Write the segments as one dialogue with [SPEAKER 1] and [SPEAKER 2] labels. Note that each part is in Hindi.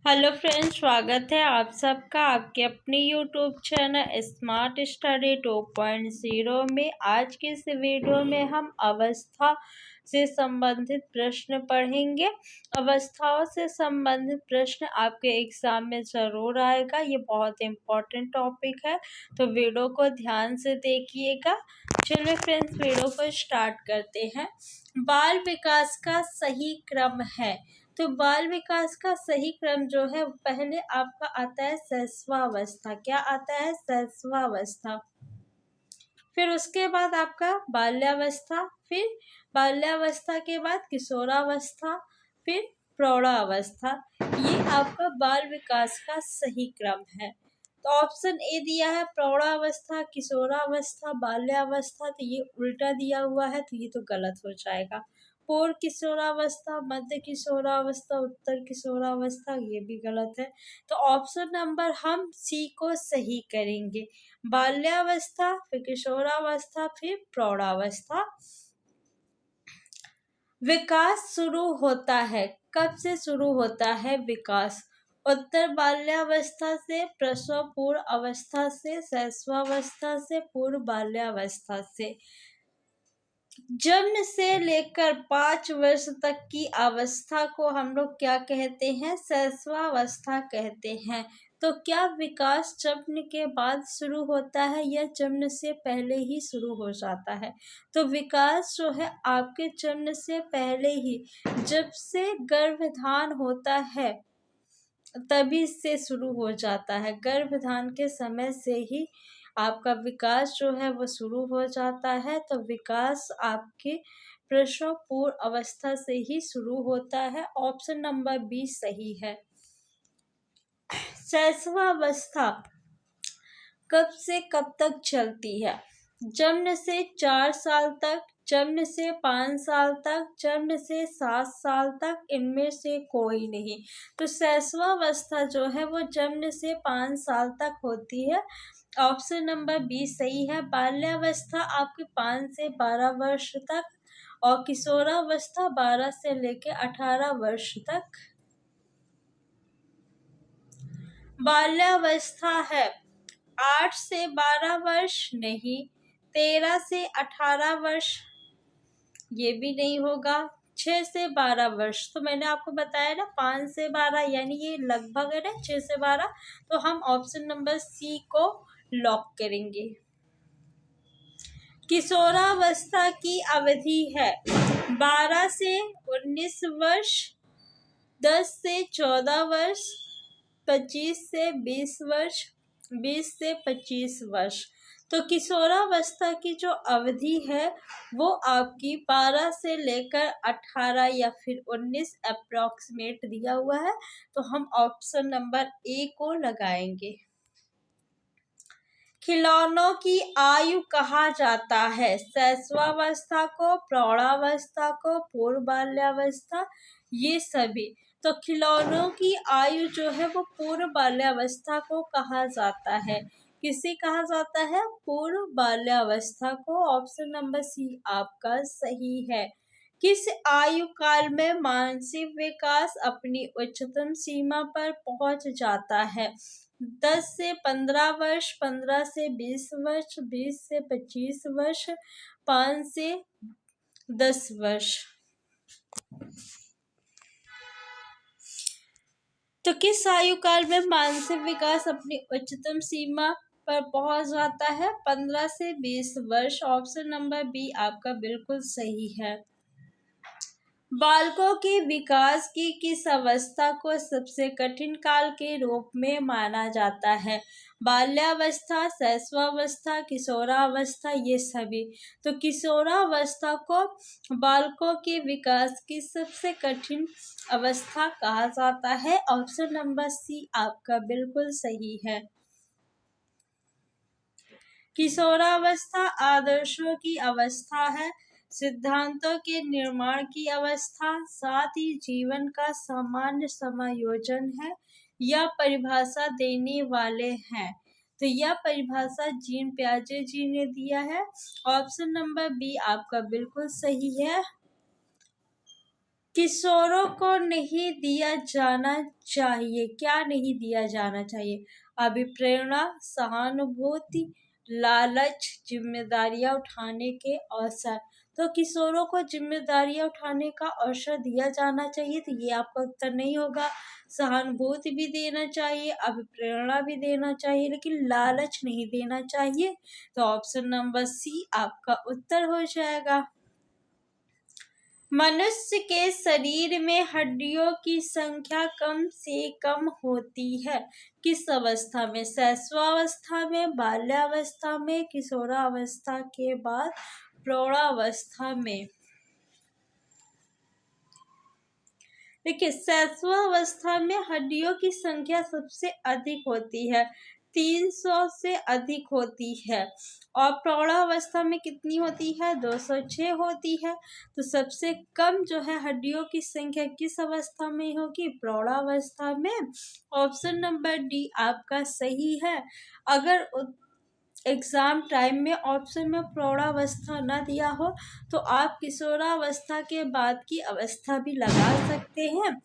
[SPEAKER 1] हेलो फ्रेंड्स, स्वागत है आप सबका आपके अपनी यूट्यूब चैनल स्मार्ट स्टडी 2.0 में। आज के इस वीडियो में हम अवस्था से संबंधित प्रश्न पढ़ेंगे। अवस्थाओं से संबंधित प्रश्न आपके एग्जाम में ज़रूर आएगा। ये बहुत इम्पोर्टेंट टॉपिक है, तो वीडियो को ध्यान से देखिएगा। चलिए फ्रेंड्स, वीडियो को स्टार्ट करते हैं। बाल विकास का सही क्रम है। तो बाल विकास का सही क्रम जो है, पहले आपका आता है शैशवावस्था। क्या आता है? शैशवावस्था। फिर उसके बाद आपका बाल्यावस्था, फिर बाल्यावस्था के बाद किशोरावस्था, फिर प्रौढ़ावस्था। ये आपका बाल विकास का सही क्रम है। तो ऑप्शन ए दिया है प्रौढ़ावस्था, किशोरावस्था, बाल्यावस्था, तो ये उल्टा दिया हुआ है, तो ये तो गलत हो जाएगा। पूर्व किशोरावस्था, मध्य किशोरावस्था, उत्तर किशोरावस्था, ये भी गलत है। तो ऑप्शन नंबर हम सी को सही करेंगे। बाल्यावस्था, फिर किशोरावस्था, फिर प्रौढ़ावस्था। विकास शुरू होता है, कब से शुरू होता है विकास? उत्तर बाल्यावस्था से, प्रसव पूर्व अवस्था से, शैशवावस्था से, पूर्व बाल्यावस्था से। जन्म से लेकर 5 वर्ष तक की अवस्था को हम लोग क्या कहते हैं? शैशवावस्था कहते हैं। तो क्या विकास जन्म के बाद शुरू होता है या जन्म से पहले ही शुरू हो जाता है? तो विकास जो है आपके जन्म से पहले ही, जब से गर्भधान होता है तभी से शुरू हो जाता है। गर्भधान के समय से ही आपका विकास जो है वो शुरू हो जाता है। तो विकास आपके प्रसव पूर्व अवस्था से ही शुरू होता है। ऑप्शन नंबर बी सही है। शैशवावस्था कब से कब तक चलती है? जन्म से 4 साल तक, जन्म से 5 साल तक, जन्म से 7 साल तक, इनमें से कोई नहीं। तो शैशवावस्था जो है वो जन्म से 5 साल तक होती है। ऑप्शन नंबर बी सही है। बाल्यावस्था आपके 5 से 12 वर्ष तक, और किशोरावस्था 12 से लेकर 18 वर्ष तक। बाल्यावस्था है 8 से 12 वर्ष नहीं, 13 से 18 वर्ष ये भी नहीं होगा, 6 से 12 वर्ष। तो मैंने आपको बताया ना 5 से 12, यानी ये लगभग है ना 6 से 12। तो हम ऑप्शन नंबर सी को लॉक करेंगे। किशोरावस्था की अवधि है 12 से 19 वर्ष, 10 से 14 वर्ष, 25 से 20 वर्ष, 20 से 25 वर्ष। तो किशोरावस्था की जो अवधि है वो आपकी 12 से लेकर 18 या फिर 19 अप्रॉक्सीमेट दिया हुआ है। तो हम ऑप्शन नंबर ए को लगाएंगे। खिलौनों की आयु कहा जाता है? शैशवावस्था को, प्रौढ़ावस्था को, पूर्व बाल्यावस्था, ये सभी। तो खिलौनों की आयु जो है वो पूर्व बाल्यावस्था को कहा जाता है। किसे कहा जाता है? पूर्व बाल्यावस्था को। ऑप्शन नंबर सी आपका सही है। किस आयु काल में मानसिक विकास अपनी उच्चतम सीमा पर पहुंच जाता है? 10 से 15 वर्ष, 15 से 20 वर्ष, 20 से 25 वर्ष, 5 से 10 वर्ष। तो किस आयु काल में मानसिक विकास अपनी उच्चतम सीमा पर पहुंच जाता है? 15 से 20 वर्ष। ऑप्शन नंबर बी आपका बिल्कुल सही है। बालकों के विकास की किस अवस्था को सबसे कठिन काल के रूप में माना जाता है? बाल्यावस्था, शैशवावस्था, किशोरावस्था, ये सभी। तो किशोरावस्था को बालकों के विकास की सबसे कठिन अवस्था कहा जाता है। ऑप्शन नंबर सी आपका बिल्कुल सही है। किशोरावस्था आदर्शों की अवस्था है, सिद्धांतों के निर्माण की अवस्था, साथ ही जीवन का सामान्य समायोजन है, यह परिभाषा देने वाले हैं। तो यह परिभाषा जीन पियाजे जी ने दिया है। ऑप्शन नंबर बी आपका बिल्कुल सही है। किशोरों को नहीं दिया जाना चाहिए, क्या नहीं दिया जाना चाहिए? अभिप्रेरणा, सहानुभूति, लालच, जिम्मेदारियां उठाने के अवसर। तो किशोरों को जिम्मेदारियां उठाने का अवसर दिया जाना चाहिए, तो ये आपका उत्तर नहीं होगा। सहानुभूति भी देना चाहिए, अभिप्रेरणा भी देना चाहिए, लेकिन लालच नहीं देना चाहिए। तो ऑप्शन नंबर सी आपका उत्तर हो जाएगा। मनुष्य के शरीर में हड्डियों की संख्या कम से कम होती है किस अवस्था में? शैशवावस्था में, बाल्यावस्था में, किशोरावस्था के बाद, प्रौढ़ावस्था में। देखिए, शैशवावस्था में हड्डियों की संख्या सबसे अधिक होती है, 300 से अधिक होती है। और प्रौढ़ावस्था में कितनी होती है? 206 होती है। तो सबसे कम जो है हड्डियों की संख्या किस अवस्था में होगी? प्रौढ़ावस्था में। ऑप्शन नंबर डी आपका सही है। अगर एग्जाम टाइम में ऑप्शन में प्रौढ़ावस्था न दिया हो तो आप किशोरावस्था के बाद की अवस्था भी लगा सकते हैं।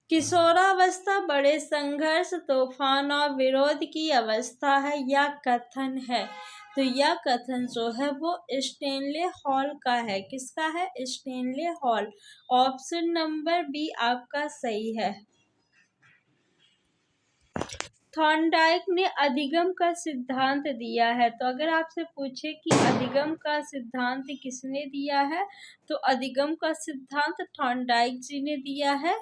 [SPEAKER 1] किशोरावस्था बड़े संघर्ष, तूफान और विरोध की अवस्था है या कथन है? तो यह कथन जो है वो स्टेनले हॉल का है। किसका है? Stanley Hall. Option number B आपका सही है। थॉर्नडाइक ने अधिगम का सिद्धांत दिया है। तो अगर आपसे पूछे कि अधिगम का सिद्धांत किसने दिया है, तो अधिगम का सिद्धांत थॉर्नडाइक जी ने दिया है।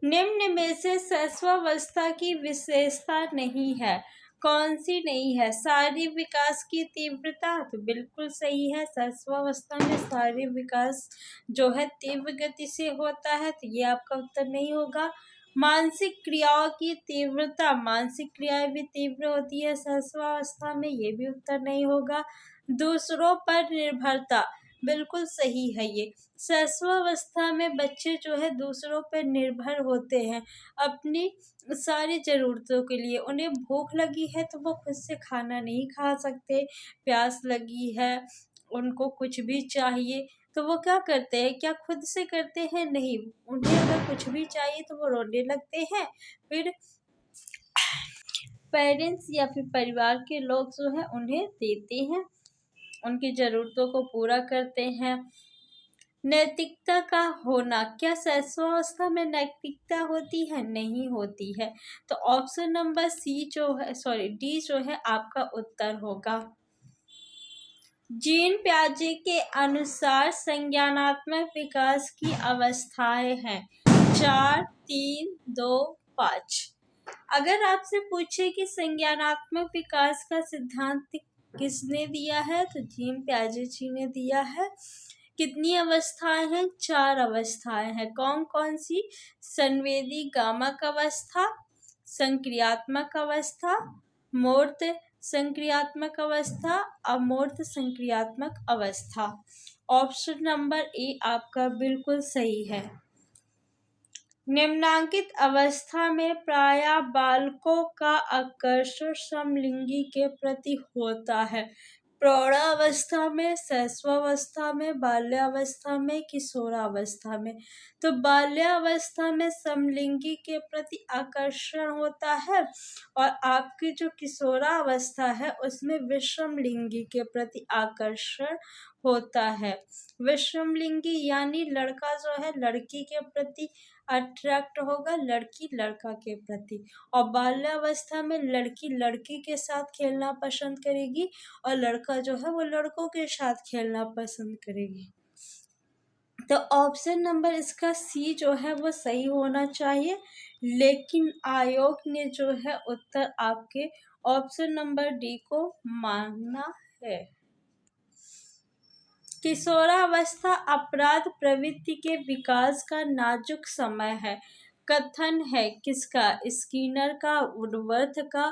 [SPEAKER 1] निम्न में से शैशवावस्था की विशेषता नहीं है, कौन सी नहीं है? शारीरिक विकास की तीव्रता, तो बिल्कुल सही है। शैशवावस्था में शारीरिक विकास जो है तीव्र गति से होता है, तो ये आपका उत्तर नहीं होगा। मानसिक क्रियाओं की तीव्रता, मानसिक क्रियाएं भी तीव्र होती है शैशवावस्था में, ये भी उत्तर नहीं होगा। दूसरों पर निर्भरता, बिल्कुल सही है ये। शैशवावस्था में बच्चे जो है दूसरों पर निर्भर होते हैं अपनी सारी ज़रूरतों के लिए। उन्हें भूख लगी है तो वो खुद से खाना नहीं खा सकते, प्यास लगी है, उनको कुछ भी चाहिए तो वो क्या करते हैं? क्या खुद से करते हैं? नहीं। उन्हें अगर कुछ भी चाहिए तो वो रोने लगते हैं, फिर पेरेंट्स या फिर परिवार के लोग जो है उन्हें देते हैं, उनकी ज़रूरतों को पूरा करते हैं। नैतिकता का होना, क्या शैशवावस्था में नैतिकता होती है? नहीं होती है। तो ऑप्शन नंबर सी जो है, सॉरी डी जो है आपका उत्तर होगा। जीन प्याजे के अनुसार संज्ञानात्मक विकास की अवस्थाएं हैं 4, 3, 2, 5। अगर आपसे पूछे कि संज्ञानात्मक विकास का सिद्धांत किसने दिया है, तो जीन प्याजे जी ने दिया है। कितनी अवस्थाएं हैं? 4 अवस्थाएं हैं। कौन कौन सी? संवेदी गामक अवस्था, संक्रियात्मक अवस्था, मूर्त संक्रियात्मक अवस्था, अमूर्त संक्रियात्मक अवस्था। ऑप्शन नंबर ए आपका बिल्कुल सही है। निम्नांकित अवस्था में प्रायः बालकों का आकर्षण समलिंगी के प्रति होता है। प्रौढ़ावस्था में, शैशवावस्था में, बाल्यावस्था में, किशोरावस्था में। तो बाल्यावस्था में समलिंगी के प्रति आकर्षण होता है और आपकी जो किशोरावस्था है उसमें विषमलिंगी के प्रति आकर्षण होता है। विषमलिंगी यानी लड़का जो है लड़की के प्रति अट्रैक्ट होगा, लड़की लड़का के प्रति। और बाल्यावस्था में लड़की लड़की के साथ खेलना पसंद करेगी और लड़का जो है वो लड़कों के साथ खेलना पसंद करेगी। तो ऑप्शन नंबर इसका सी जो है वो सही होना चाहिए, लेकिन आयोग ने जो है उत्तर आपके ऑप्शन नंबर डी को माना है। किशोरावस्था अपराध प्रवृत्ति के विकास का नाजुक समय है, कथन है किसका? स्किनर का, वुडवर्थ का,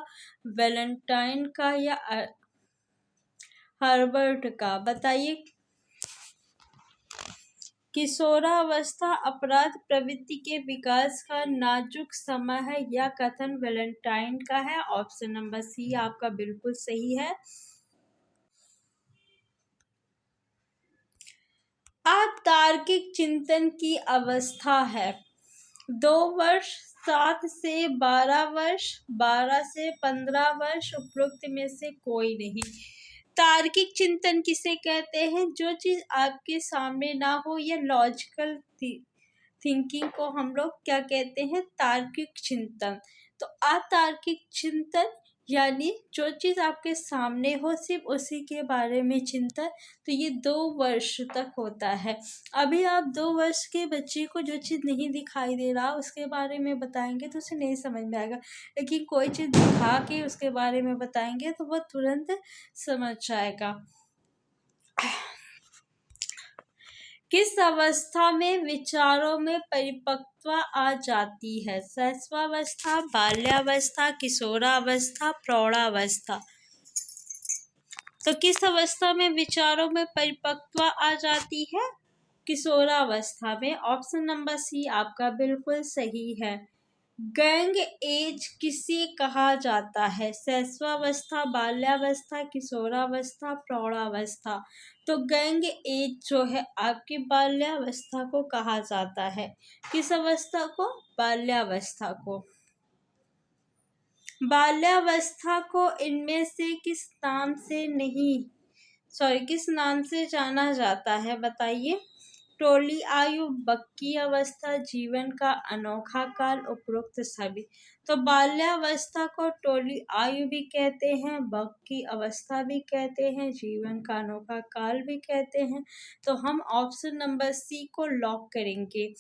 [SPEAKER 1] वैलेंटाइन का या हर्बर्ट का? बताइए। किशोरावस्था अपराध प्रवृत्ति के विकास का नाजुक समय है, यह कथन वैलेंटाइन का है। ऑप्शन नंबर सी आपका बिल्कुल सही है। आप तार्किक चिंतन की अवस्था है। 2 वर्ष, 7 से 12 वर्ष, 12 से 15 वर्ष, उपरोक्त में से कोई नहीं। तार्किक चिंतन किसे कहते हैं? जो चीज़ आपके सामने ना हो या लॉजिकल थिंकिंग को हम लोग क्या कहते हैं? तार्किक चिंतन। तो अतार्किक चिंतन यानी जो चीज़ आपके सामने हो सिर्फ उसी के बारे में चिंतन, तो ये 2 वर्ष तक होता है। अभी आप 2 वर्ष के बच्चे को जो चीज़ नहीं दिखाई दे रहा उसके बारे में बताएंगे तो उसे नहीं समझ में आएगा, लेकिन कोई चीज़ दिखा के उसके बारे में बताएंगे तो वह तुरंत समझ जाएगा। किस अवस्था में विचारों में परिपक्वता आ जाती है? शैशवावस्था, बाल्यावस्था, किशोरावस्था, प्रौढ़ावस्था। तो किस अवस्था में विचारों में परिपक्वता आ जाती है? किशोरावस्था में। ऑप्शन नंबर सी आपका बिल्कुल सही है। गैंग एज किसे कहा जाता है? शैशवावस्था, बाल्यावस्था, किशोरावस्था, प्रौढ़ावस्था। तो गैंग एज जो है आपकी बाल्यावस्था को कहा जाता है। किस अवस्था को? बाल्यावस्था को। बाल्यावस्था को इनमें से किस नाम से जाना जाता है बताइए? टोली आयु, बक्की अवस्था, जीवन का अनोखा काल, उपरोक्त सभी। तो बाल्यावस्था को टोली आयु भी कहते हैं, बक्की अवस्था भी कहते हैं, जीवन का अनोखा काल भी कहते हैं। तो हम ऑप्शन नंबर सी को लॉक करेंगे।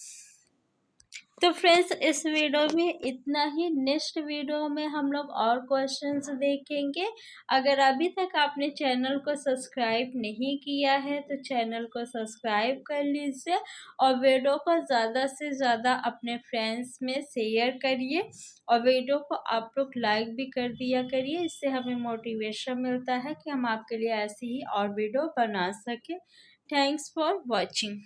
[SPEAKER 1] तो फ्रेंड्स इस वीडियो में इतना ही। नेक्स्ट वीडियो में हम लोग और क्वेश्चंस देखेंगे। अगर अभी तक आपने चैनल को सब्सक्राइब नहीं किया है तो चैनल को सब्सक्राइब कर लीजिए और वीडियो को ज़्यादा से ज़्यादा अपने फ्रेंड्स में शेयर करिए और वीडियो को आप लोग लाइक भी कर दिया करिए। इससे हमें मोटिवेशन मिलता है कि हम आपके लिए ऐसी ही और वीडियो बना सकें। Thanks for watching.